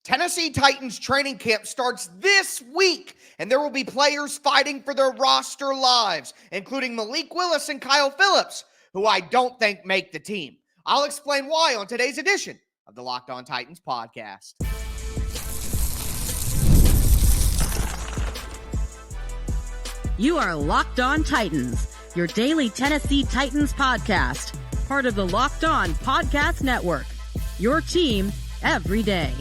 Tennessee Titans training camp starts this week, and there will be players fighting for their roster lives, including Malik Willis and Kyle Phillips, who I don't think make the team. I'll explain why on today's edition of the Locked On Titans podcast. You are Locked On Titans, your daily Tennessee Titans podcast, part of the Locked On Podcast Network, your team every day.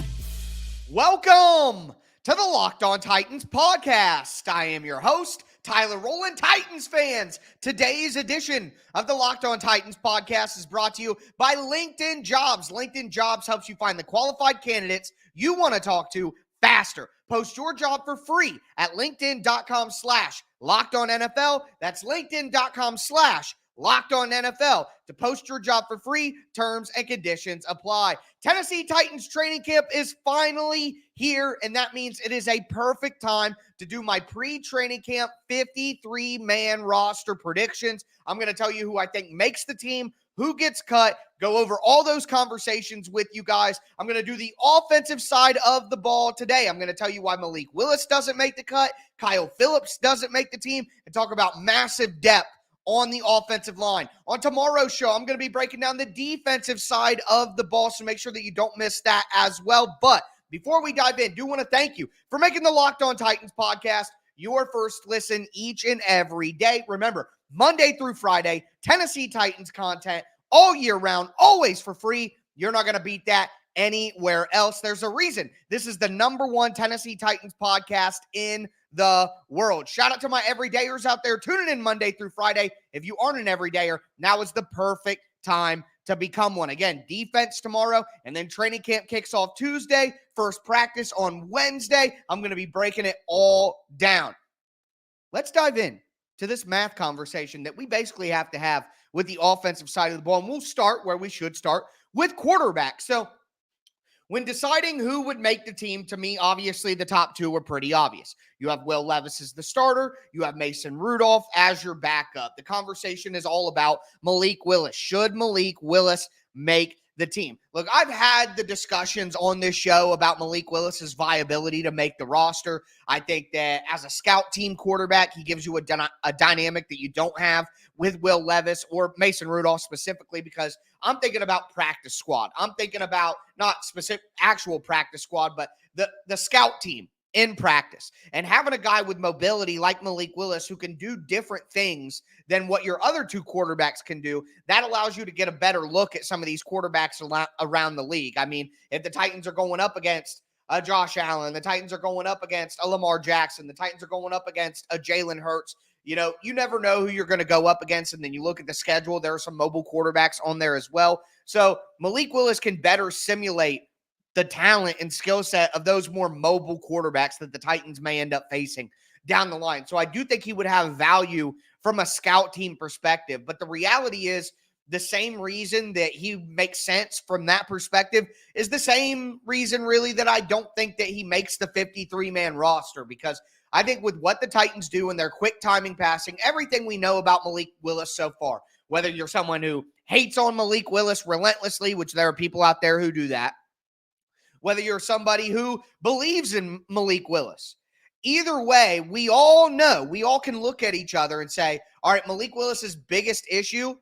Welcome to the Locked On Titans podcast. I am your host, Tyler Rowland. Titans fans, today's edition of the Locked On Titans podcast is brought to you by LinkedIn Jobs. LinkedIn Jobs helps you find the qualified candidates you want to talk to faster. Post your job for free at linkedin.com/LockedOnNFL. That's linkedin.com/LockedOnNFL to post your job for free. Terms and conditions apply. Tennessee Titans training camp is finally here, and that means it is a perfect time to do my pre-training camp 53-man roster predictions. I'm going to tell you who I think makes the team, who gets cut, go over all those conversations with you guys. I'm going to do the offensive side of the ball today. I'm going to tell you why Malik Willis doesn't make the cut, Kyle Phillips doesn't make the team, and talk about massive depth on the offensive line. On tomorrow's show, I'm going to be breaking down the defensive side of the ball, so make sure that you don't miss that as well. But before we dive in, I do want to thank you for making the Locked On Titans podcast your first listen each and every day. Remember, Monday through Friday, Tennessee Titans content all year round, always for free. You're not going to beat that anywhere else. There's a reason this is the #1 Tennessee Titans podcast in the world. Shout out to my everydayers out there tuning in Monday through Friday. If you aren't an everydayer, now is the perfect time to become one. Again, defense tomorrow, and then training camp kicks off Tuesday, first practice on Wednesday. I'm going to be breaking it all down. Let's dive in to this math conversation that we basically have to have with the offensive side of the ball. And we'll start where we should start, with quarterback. So when deciding who would make the team, to me, obviously the top two were pretty obvious. You have Will Levis as the starter. You have Mason Rudolph as your backup. The conversation is all about Malik Willis. Should Malik Willis make the team? Look, I've had the discussions on this show about Malik Willis's viability to make the roster. I think that as a scout team quarterback, he gives you a dynamic that you don't have with Will Levis or Mason Rudolph specifically, because I'm thinking about practice squad. I'm thinking about not specific actual practice squad, but the scout team in practice. And having a guy with mobility like Malik Willis who can do different things than what your other two quarterbacks can do, that allows you to get a better look at some of these quarterbacks around the league. I mean, if the Titans are going up against a Josh Allen, the Titans are going up against a Lamar Jackson, the Titans are going up against a Jalen Hurts, you know, you never know who you're going to go up against. And then you look at the schedule, there are some mobile quarterbacks on there as well. So Malik Willis can better simulate the talent and skill set of those more mobile quarterbacks that the Titans may end up facing down the line. So I do think he would have value from a scout team perspective. But the reality is, the same reason that he makes sense from that perspective is the same reason really that I don't think that he makes the 53-man roster, because I think with what the Titans do in their quick timing passing, everything we know about Malik Willis so far, whether you're someone who hates on Malik Willis relentlessly, which there are people out there who do that, whether you're somebody who believes in Malik Willis, either way, we all know, we all can look at each other and say, all right, Malik Willis's biggest issue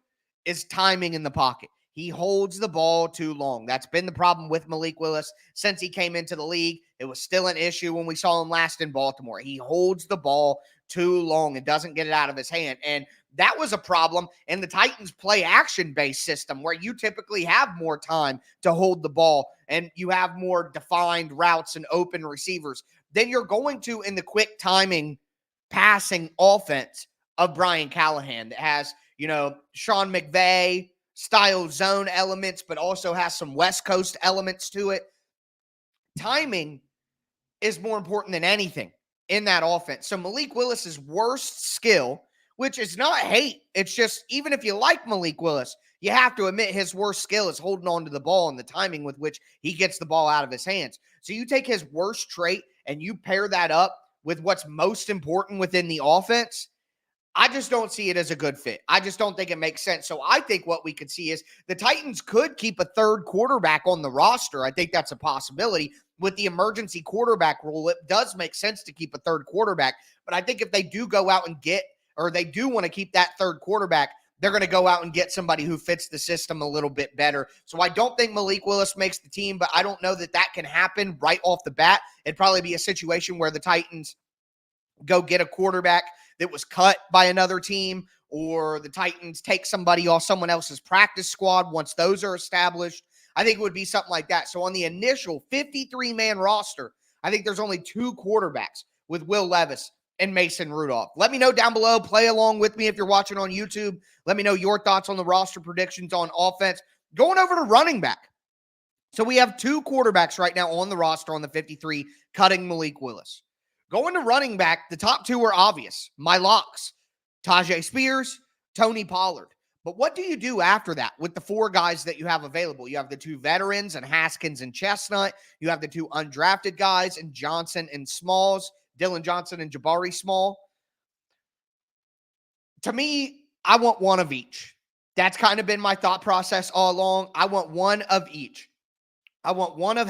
is timing in the pocket. He holds the ball too long. That's been the problem with Malik Willis since he came into the league. It was still an issue when we saw him last in Baltimore. He holds the ball too long and doesn't get it out of his hand. And that was a problem in the Titans play action-based system, where you typically have more time to hold the ball and you have more defined routes and open receivers than you're going to in the quick timing passing offense of Brian Callahan that has, you know, Sean McVay style zone elements, but also has some West Coast elements to it. Timing is more important than anything in that offense. So Malik Willis's worst skill, which is not hate, it's just, even if you like Malik Willis, you have to admit his worst skill is holding on to the ball and the timing with which he gets the ball out of his hands. So you take his worst trait and you pair that up with what's most important within the offense, I just don't see it as a good fit. I just don't think it makes sense. So I think what we could see is the Titans could keep a third quarterback on the roster. I think that's a possibility. With the emergency quarterback rule, it does make sense to keep a third quarterback. But I think if they do go out and they do want to keep that third quarterback, they're going to go out and get somebody who fits the system a little bit better. So I don't think Malik Willis makes the team, but I don't know that can happen right off the bat. It'd probably be a situation where the Titans go get a quarterback that was cut by another team, or the Titans take somebody off someone else's practice squad once those are established. I think it would be something like that. So on the initial 53-man roster, I think there's only 2 quarterbacks with Will Levis and Mason Rudolph. Let me know down below. Play along with me if you're watching on YouTube. Let me know your thoughts on the roster predictions on offense. Going over to running back. So we have 2 quarterbacks right now on the roster on the 53, cutting Malik Willis. Going to running back, the top 2 are obvious. My locks, Tajay Spears, Tony Pollard. But what do you do after that with the 4 guys that you have available? You have the 2 veterans and Haskins and Chestnut. You have the 2 undrafted guys and Johnson and Smalls, Dylan Johnson and Jabari Small. To me, I want one of each. That's kind of been my thought process all along. I want one of each. I want one of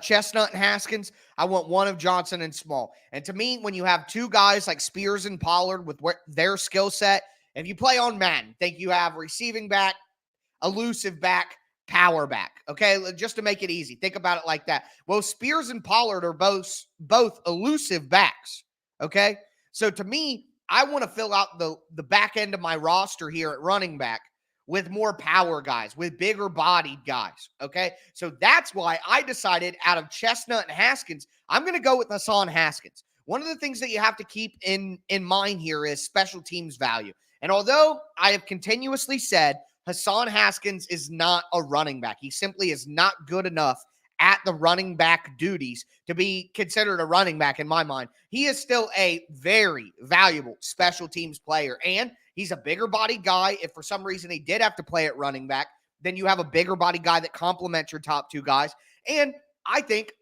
Chestnut and Haskins. I want one of Johnson and Small. And to me, when you have 2 guys like Spears and Pollard with their skill set, if you play on Madden, think you have receiving back, elusive back, power back. Okay, just to make it easy, think about it like that. Well, Spears and Pollard are both elusive backs. Okay, so to me, I want to fill out the back end of my roster here at running back with more power guys, with bigger bodied guys, okay? So that's why I decided out of Chestnut and Haskins, I'm going to go with Hassan Haskins. One of the things that you have to keep in mind here is special teams value. And although I have continuously said Hassan Haskins is not a running back, he simply is not good enough at the running back duties to be considered a running back in my mind. He is still a very valuable special teams player, and he's a bigger body guy. If for some reason he did have to play at running back, then you have a bigger body guy that complements your top 2 guys. And I think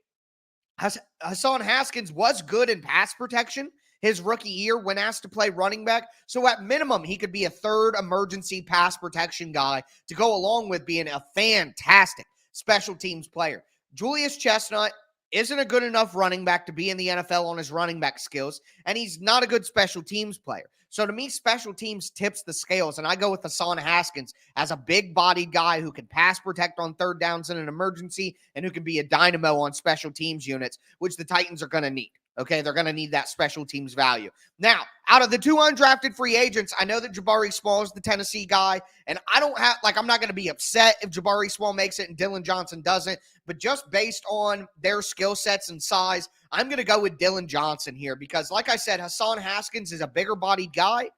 Hassan Haskins was good in pass protection his rookie year when asked to play running back. So at minimum, he could be a third emergency pass protection guy to go along with being a fantastic special teams player. Julius Chestnut isn't a good enough running back to be in the NFL on his running back skills, and he's not a good special teams player. So to me, special teams tips the scales, and I go with Hassan Haskins as a big-bodied guy who can pass protect on third downs in an emergency and who can be a dynamo on special teams units, which the Titans are going to need. Okay, they're going to need that special teams value. Now, out of the 2 undrafted free agents, I know that Jabari Small is the Tennessee guy, and I'm not going to be upset if Jabari Small makes it and Dylan Johnson doesn't, but just based on their skill sets and size, I'm going to go with Dylan Johnson here because, like I said, Hassan Haskins is a bigger body guy,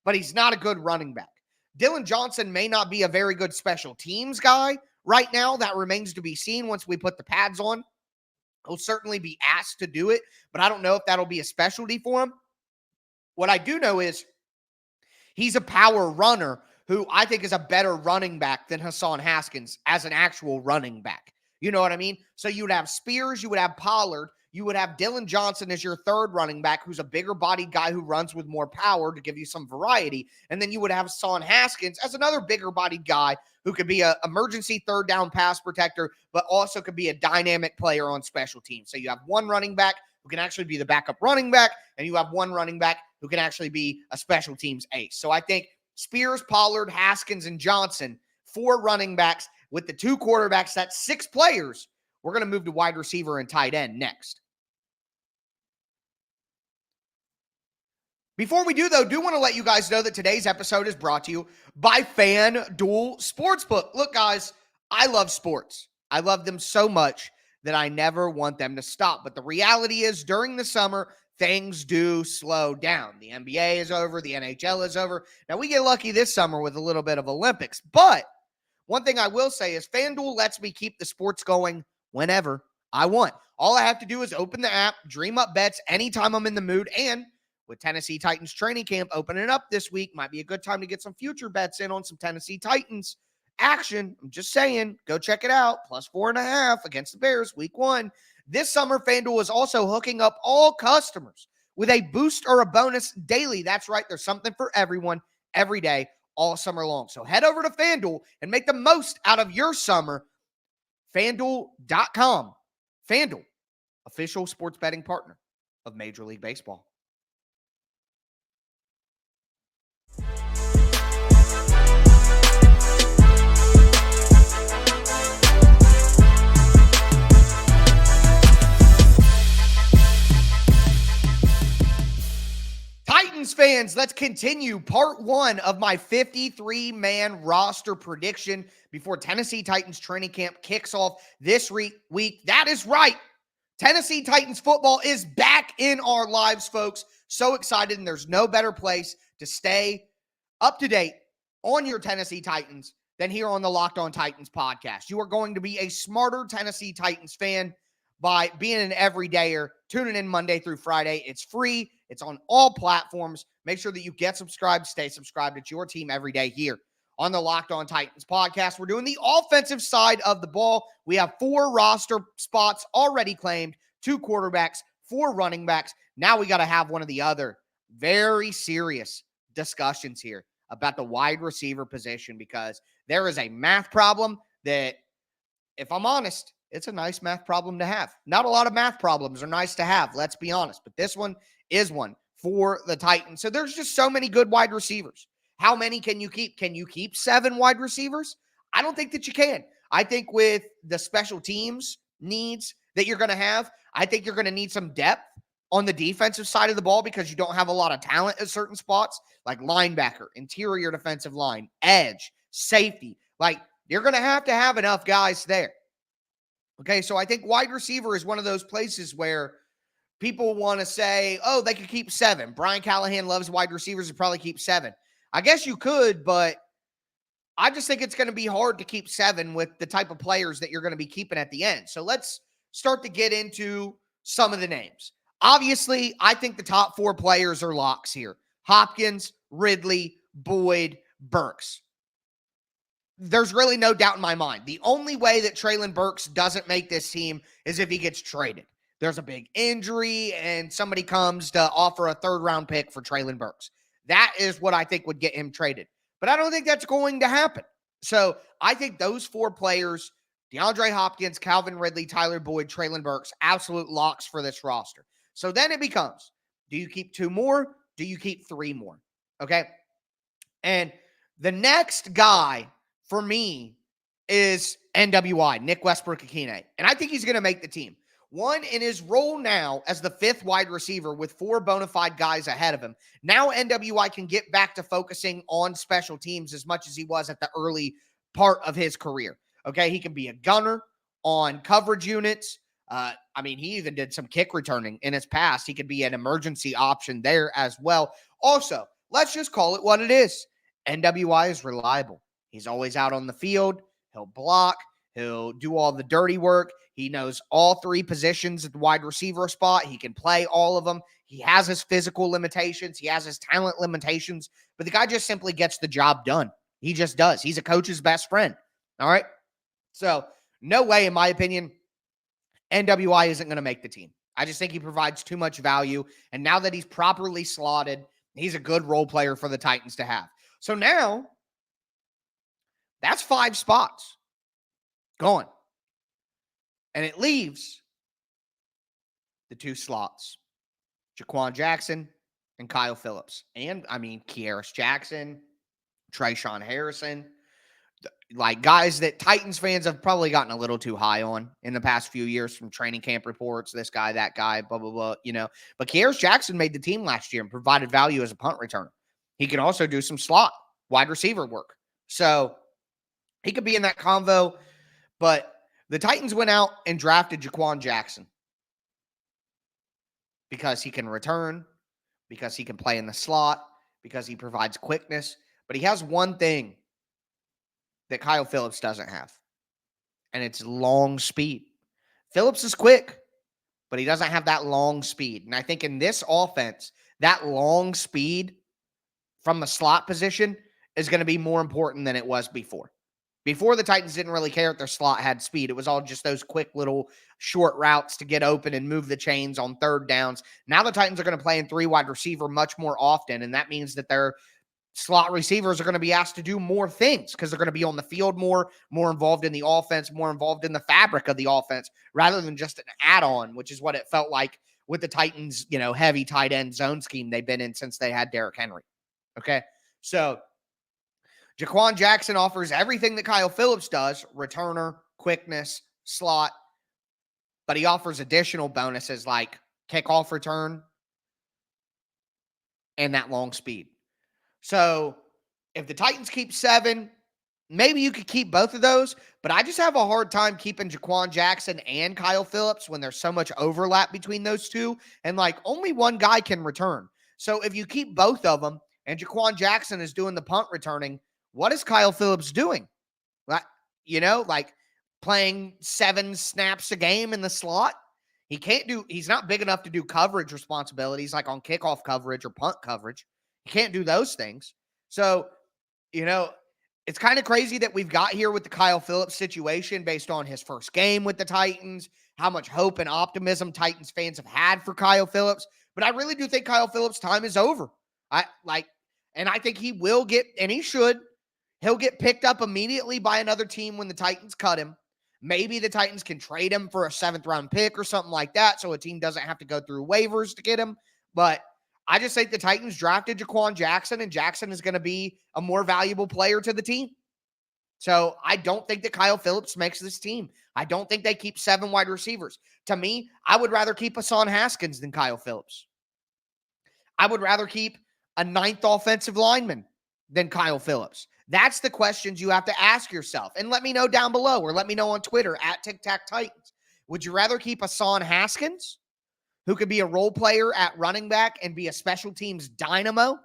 but he's not a good running back. Dylan Johnson may not be a very good special teams guy right now. That remains to be seen once we put the pads on. He'll certainly be asked to do it, but I don't know if that'll be a specialty for him. What I do know is he's a power runner who I think is a better running back than Hassan Haskins as an actual running back. You know what I mean? So you would have Spears, you would have Pollard, you would have Dylan Johnson as your third running back, who's a bigger bodied guy who runs with more power to give you some variety. And then you would have Hassan Haskins as another bigger bodied guy who could be an emergency third down pass protector, but also could be a dynamic player on special teams. So you have one running back who can actually be the backup running back, and you have one running back who can actually be a special teams ace. So I think Spears, Pollard, Haskins, and Johnson, 4 running backs with the 2 quarterbacks, that's 6 players. We're going to move to wide receiver and tight end next. Before we do, though, do want to let you guys know that today's episode is brought to you by FanDuel Sportsbook. Look, guys, I love sports. I love them so much that I never want them to stop. But the reality is, during the summer, things do slow down. The NBA is over. The NHL is over. Now, we get lucky this summer with a little bit of Olympics. But one thing I will say is FanDuel lets me keep the sports going whenever I want. All I have to do is open the app, dream up bets anytime I'm in the mood, and with Tennessee Titans training camp opening up this week, might be a good time to get some future bets in on some Tennessee Titans action. I'm just saying, go check it out. +4.5 against the Bears week 1. This summer, FanDuel is also hooking up all customers with a boost or a bonus daily. That's right. There's something for everyone every day, all summer long. So head over to FanDuel and make the most out of your summer. FanDuel.com. FanDuel, official sports betting partner of Major League Baseball. Titans fans, let's continue part one of my 53-man roster prediction before Tennessee Titans training camp kicks off this week. That is right. Tennessee Titans football is back in our lives, folks. So excited, and there's no better place to stay up to date on your Tennessee Titans than here on the Locked On Titans podcast. You are going to be a smarter Tennessee Titans fan by being an everydayer, tuning in Monday through Friday. It's free. It's on all platforms. Make sure that you get subscribed, stay subscribed. It's your team every day here on the Locked On Titans podcast. We're doing the offensive side of the ball. We have 4 roster spots already claimed, 2 quarterbacks, 4 running backs. Now we got to have one of the other very serious discussions here about the wide receiver position, because there is a math problem that, if I'm honest, it's a nice math problem to have. Not a lot of math problems are nice to have, let's be honest, but this one is one for the Titans. So there's just so many good wide receivers. How many can you keep? Can you keep 7 wide receivers? I don't think that you can. I think with the special teams needs that you're going to have, I think you're going to need some depth on the defensive side of the ball, because you don't have a lot of talent at certain spots, like linebacker, interior defensive line, edge, safety. Like, you're going to have enough guys there. Okay, so I think wide receiver is one of those places where people want to say, oh, they could keep 7. Brian Callahan loves wide receivers and probably keep 7. I guess you could, but I just think it's going to be hard to keep 7 with the type of players that you're going to be keeping at the end. So let's start to get into some of the names. Obviously, I think the top 4 players are locks here. Hopkins, Ridley, Boyd, Burks. There's really no doubt in my mind. The only way that Treylon Burks doesn't make this team is if he gets traded. There's a big injury and somebody comes to offer a 3rd-round pick for Treylon Burks. That is what I think would get him traded. But I don't think that's going to happen. So I think those 4 players, DeAndre Hopkins, Calvin Ridley, Tyler Boyd, Treylon Burks, absolute locks for this roster. So then it becomes, do you keep 2 more? Do you keep 3 more? Okay? And the next guy for me is NWI, Nick Westbrook-Akine. And I think he's going to make the team. One, in his role now as the 5th wide receiver with 4 bona fide guys ahead of him. Now NWI can get back to focusing on special teams as much as he was at the early part of his career. Okay, he can be a gunner on coverage units. He even did some kick returning in his past. He could be an emergency option there as well. Also, let's just call it what it is. NWI is reliable. He's always out on the field. He'll block. He'll do all the dirty work. He knows all 3 positions at the wide receiver spot. He can play all of them. He has his physical limitations. He has his talent limitations. But the guy just simply gets the job done. He just does. He's a coach's best friend. All right? So, no way, in my opinion, NWI isn't going to make the team. I just think he provides too much value. And now that he's properly slotted, he's a good role player for the Titans to have. So now, that's 5 spots gone. And it leaves the 2 slots, Jaquan Jackson and Kyle Phillips. And, Kearis Jackson, Trayshawn Harrison, like guys that Titans fans have probably gotten a little too high on in the past few years from training camp reports, this guy, that guy, blah, blah, blah, But Kearis Jackson made the team last year and provided value as a punt returner. He can also do some slot wide receiver work. So he could be in that convo, but the Titans went out and drafted Jaquan Jackson because he can return, because he can play in the slot, because he provides quickness. But he has one thing that Kyle Phillips doesn't have, and it's long speed. Phillips is quick, but he doesn't have that long speed. And I think in this offense, that long speed from the slot position is going to be more important than it was before. Before, the Titans didn't really care if their slot had speed. It was all just those quick little short routes to get open and move the chains on third downs. Now the Titans are going to play in 3 wide receiver much more often, and that means that their slot receivers are going to be asked to do more things because they're going to be on the field more involved in the offense, more involved in the fabric of the offense, rather than just an add-on, which is what it felt like with the Titans, heavy tight end zone scheme they've been in since they had Derrick Henry. Okay, so Jaquan Jackson offers everything that Kyle Phillips does: returner, quickness, slot, but he offers additional bonuses like kickoff return and that long speed. So if the Titans keep 7, maybe you could keep both of those, but I just have a hard time keeping Jaquan Jackson and Kyle Phillips when there's so much overlap between those two, and only one guy can return. So if you keep both of them and Jaquan Jackson is doing the punt returning, what is Kyle Phillips doing? Playing 7 snaps a game in the slot? He's not big enough to do coverage responsibilities like on kickoff coverage or punt coverage. He can't do those things. So, it's kind of crazy that we've got here with the Kyle Phillips situation based on his first game with the Titans, how much hope and optimism Titans fans have had for Kyle Phillips. But I really do think Kyle Phillips' time is over. And I think he will get, and he should, he'll get picked up immediately by another team when the Titans cut him. Maybe the Titans can trade him for a 7th-round pick or something like that so a team doesn't have to go through waivers to get him. But I just think the Titans drafted Jaquan Jackson, and Jackson is going to be a more valuable player to the team. So I don't think that Kyle Phillips makes this team. I don't think they keep 7 wide receivers. To me, I would rather keep Hassan Haskins than Kyle Phillips. I would rather keep a 9th offensive lineman than Kyle Phillips. That's the questions you have to ask yourself. And let me know down below, or let me know on Twitter at TicTacTitans. Would you rather keep Hassan Haskins, who could be a role player at running back and be a special teams dynamo?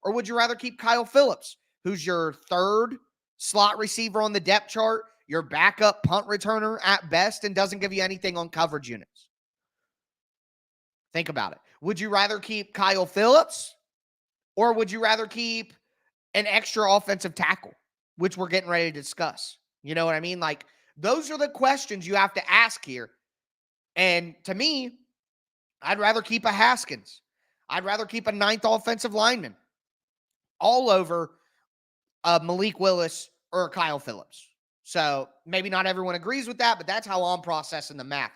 Or would you rather keep Kyle Phillips, who's your 3rd slot receiver on the depth chart, your backup punt returner at best, and doesn't give you anything on coverage units? Think about it. Would you rather keep Kyle Phillips, or would you rather keep an extra offensive tackle, which we're getting ready to discuss? You know what I mean? Those are the questions you have to ask here. And to me, I'd rather keep a Haskins. I'd rather keep a 9th offensive lineman all over Malik Willis or Kyle Phillips. So maybe not everyone agrees with that, but that's how I'm processing the math.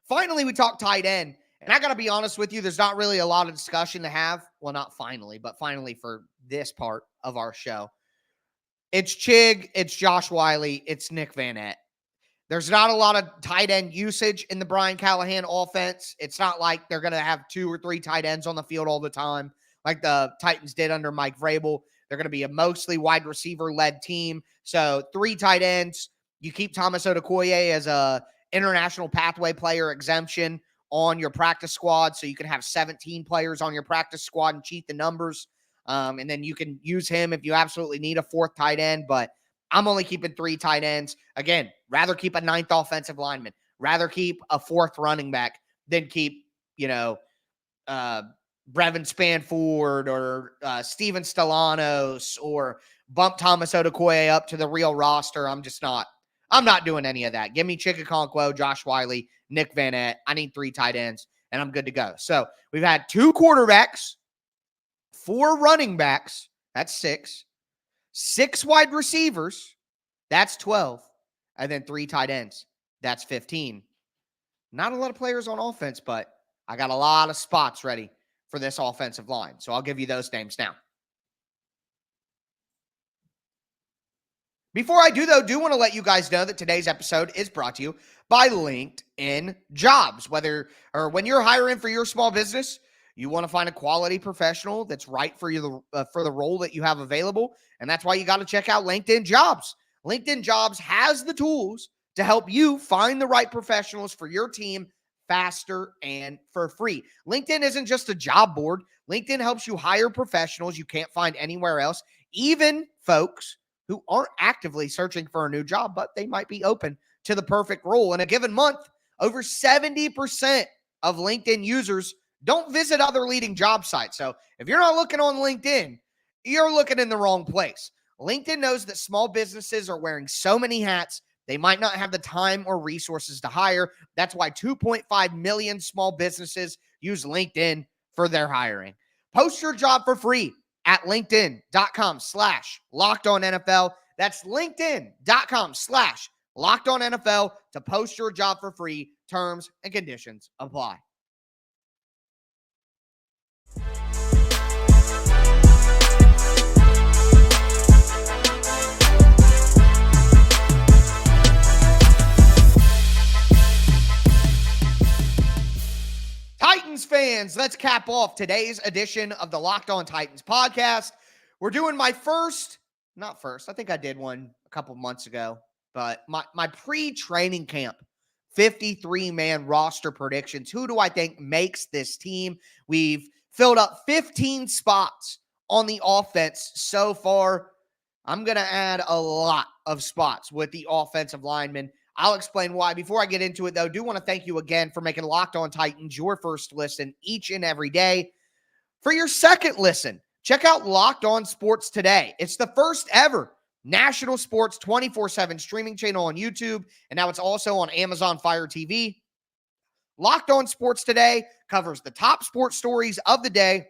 Finally, we talk tight end. And I got to be honest with you, there's not really a lot of discussion to have. Well, not finally, but finally for this part of our show. It's Chig, it's Josh Wiley, it's Nick Van Ette. There's not a lot of tight end usage in the Brian Callahan offense. It's not like they're going to have 2 or 3 tight ends on the field all the time like the Titans did under Mike Vrabel. They're going to be a mostly wide receiver-led team. So 3 tight ends. You keep Thomas Odukoye as a international pathway player exemption on your practice squad, so you can have 17 players on your practice squad and cheat the numbers. And then you can use him if you absolutely need a 4th tight end. But I'm only keeping 3 tight ends. Again, rather keep a 9th offensive lineman, rather keep a 4th running back than keep, Brevin Spanford or Steven Stellanos or bump Thomas Odukoye up to the real roster. I'm not doing any of that. Give me Chikakonkwo, Josh Wiley, Nick Van Ette. I need 3 tight ends, and I'm good to go. So we've had 2 quarterbacks, 4 running backs. That's 6. 6 wide receivers. That's 12. And then 3 tight ends. That's 15. Not a lot of players on offense, but I got a lot of spots ready for this offensive line. So I'll give you those names now. Before I do, though, do want to let you guys know that today's episode is brought to you by LinkedIn Jobs. When you're hiring for your small business, you want to find a quality professional that's right for you for the role that you have available, and that's why you got to check out LinkedIn Jobs. LinkedIn Jobs has the tools to help you find the right professionals for your team faster and for free. LinkedIn isn't just a job board. LinkedIn helps you hire professionals you can't find anywhere else, even folks who aren't actively searching for a new job, but they might be open to the perfect role. In a given month, over 70% of LinkedIn users don't visit other leading job sites. So if you're not looking on LinkedIn, you're looking in the wrong place. LinkedIn knows that small businesses are wearing so many hats, they might not have the time or resources to hire. That's why 2.5 million small businesses use LinkedIn for their hiring. Post your job for free at linkedin.com/LockedOnNFL. That's linkedin.com/LockedOnNFL to post your job for free. Terms and conditions apply. Titans fans, let's cap off today's edition of the Locked On Titans podcast. We're doing my I think I did one a couple months ago, but my pre-training camp 53-man roster predictions. Who do I think makes this team? We've filled up 15 spots on the offense so far. I'm going to add a lot of spots with the offensive linemen. I'll explain why. Before I get into it, though, I do want to thank you again for making Locked On Titans your first listen each and every day. For your second listen, check out Locked On Sports Today. It's the first ever national sports 24/7 streaming channel on YouTube, and now it's also on Amazon Fire TV. Locked On Sports Today covers the top sports stories of the day,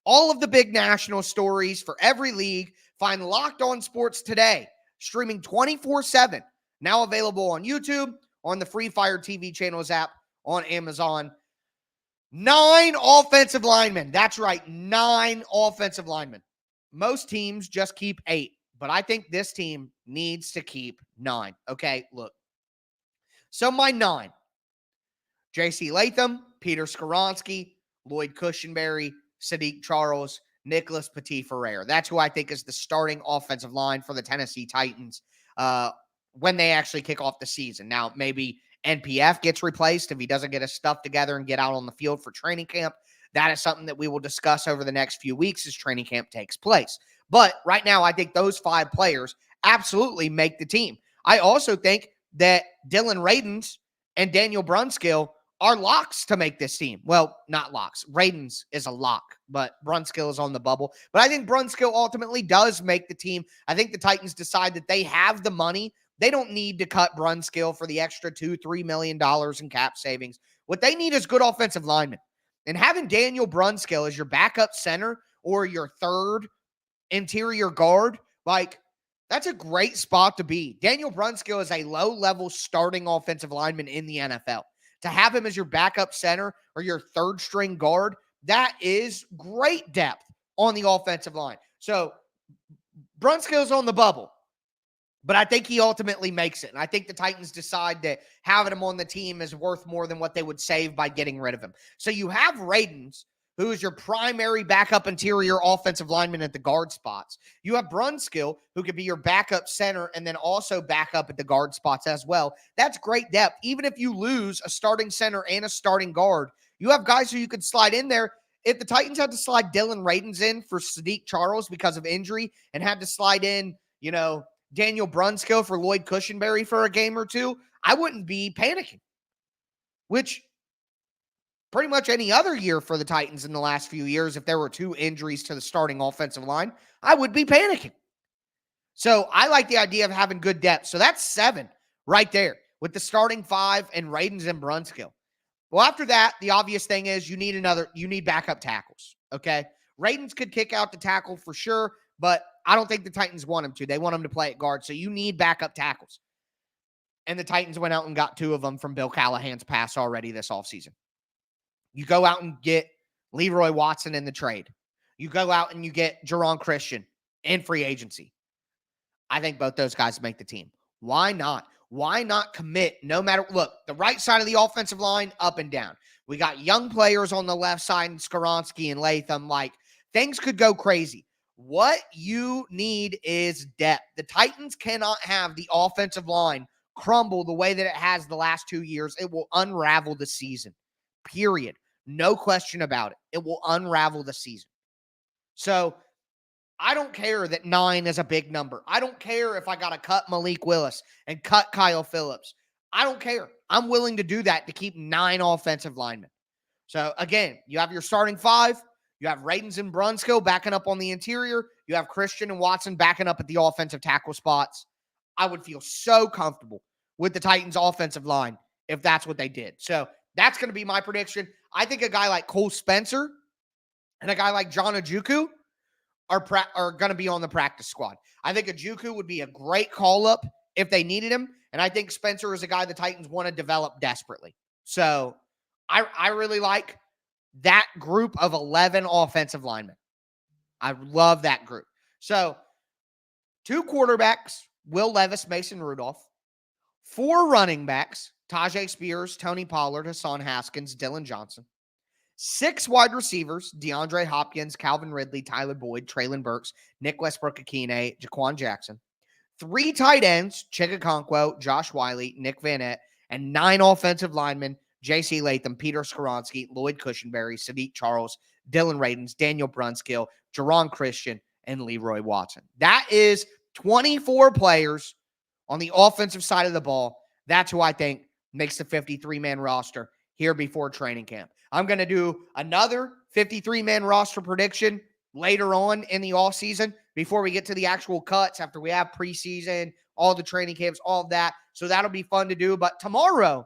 all of the big national stories for every league. Find Locked On Sports Today, streaming 24/7. Now available on YouTube, on the Free Fire TV channels app, on Amazon. 9 offensive linemen. That's right, 9 offensive linemen. Most teams just keep 8, but I think this team needs to keep 9. Okay, look. So my 9, J.C. Latham, Peter Skoronski, Lloyd Cushenberry, Sadiq Charles, Nicholas Petit-Ferrer. That's who I think is the starting offensive line for the Tennessee Titans when they actually kick off the season. Now, maybe NPF gets replaced if he doesn't get his stuff together and get out on the field for training camp. That is something that we will discuss over the next few weeks as training camp takes place. But right now, I think those 5 players absolutely make the team. I also think that Dylan Radins and Daniel Brunskill are locks to make this team. Well, not locks. Radins is a lock, but Brunskill is on the bubble. But I think Brunskill ultimately does make the team. I think the Titans decide that they have the money. They don't need to cut Brunskill for the extra $2-3 million in cap savings. What they need is good offensive linemen. And having Daniel Brunskill as your backup center or your third interior guard, that's a great spot to be. Daniel Brunskill is a low-level starting offensive lineman in the NFL. To have him as your backup center or your third-string guard, that is great depth on the offensive line. So Brunskill's on the bubble, but I think he ultimately makes it. And I think the Titans decide that having him on the team is worth more than what they would save by getting rid of him. So you have Radins, who is your primary backup interior offensive lineman at the guard spots. You have Brunskill, who could be your backup center and then also backup at the guard spots as well. That's great depth. Even if you lose a starting center and a starting guard, you have guys who you could slide in there. If the Titans had to slide Dylan Radins in for Sadiq Charles because of injury and had to slide in, Daniel Brunskill for Lloyd Cushenberry for a game or two, I wouldn't be panicking, which pretty much any other year for the Titans in the last few years, if there were 2 injuries to the starting offensive line, I would be panicking. So I like the idea of having good depth. So that's 7 right there with the starting 5 and Radins and Brunskill. Well, after that, the obvious thing is you need backup tackles, okay? Radins could kick out the tackle for sure, but I don't think the Titans want him to. They want him to play at guard, so you need backup tackles. And the Titans went out and got 2 of them from Bill Callahan's pass already this offseason. You go out and get Leroy Watson in the trade. You go out and you get Jerron Christian in free agency. I think both those guys make the team. Why not? Why not commit no matter – look, the right side of the offensive line, up and down. We got young players on the left side, and Skoronski and Latham. Things could go crazy. What you need is depth. The Titans cannot have the offensive line crumble the way that it has the last 2 years. It will unravel the season. Period. No question about it. It will unravel the season. So I don't care that 9 is a big number. I don't care if I got to cut Malik Willis and cut Kyle Phillips. I don't care. I'm willing to do that to keep 9 offensive linemen. So again, you have your starting 5. You have Radens and Brunskill backing up on the interior. You have Christian and Watson backing up at the offensive tackle spots. I would feel so comfortable with the Titans' offensive line if that's what they did. So that's going to be my prediction. I think a guy like Cole Spencer and a guy like John Ojukwu are going to be on the practice squad. I think Ojukwu would be a great call-up if they needed him, and I think Spencer is a guy the Titans want to develop desperately. So I really like that group of 11 offensive linemen. I love that group. So 2 quarterbacks, Will Levis, Mason Rudolph. 4 running backs, Tajay Spears, Tony Pollard, Hassan Haskins, Dylan Johnson. 6 wide receivers, DeAndre Hopkins, Calvin Ridley, Tyler Boyd, Traylon Burks, Nick Westbrook-Akine, Jaquan Jackson. 3 tight ends, Chig Okonkwo, Josh Wiley, Nick Vanette, and 9 offensive linemen, J.C. Latham, Peter Skoronski, Lloyd Cushenberry, Sadiq Charles, Dylan Radens, Daniel Brunskill, Jerron Christian, and Leroy Watson. That is 24 players on the offensive side of the ball. That's who I think makes the 53-man roster here before training camp. I'm going to do another 53-man roster prediction later on in the offseason before we get to the actual cuts, after we have preseason, all the training camps, all of that. So that'll be fun to do. But tomorrow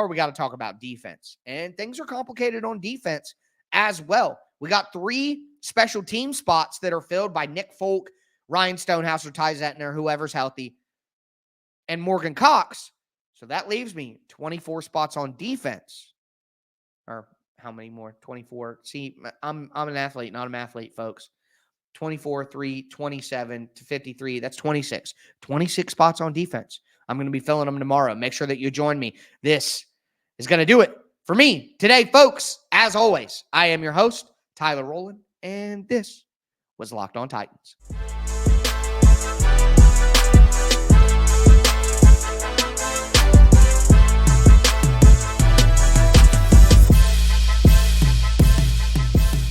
we got to talk about defense. And things are complicated on defense as well. We got 3 special team spots that are filled by Nick Folk, Ryan Stonehouse, or Ty Zettner, whoever's healthy, and Morgan Cox. So that leaves me 24 spots on defense. Or how many more? 24. See, I'm an athlete, not a mathlete, folks. 24, 3, 27 to 53. That's 26. 26 spots on defense. I'm going to be filling them tomorrow. Make sure that you join me. This is going to do it for me today, folks. As always, I am your host, Tyler Rowland, and this was Locked On Titans.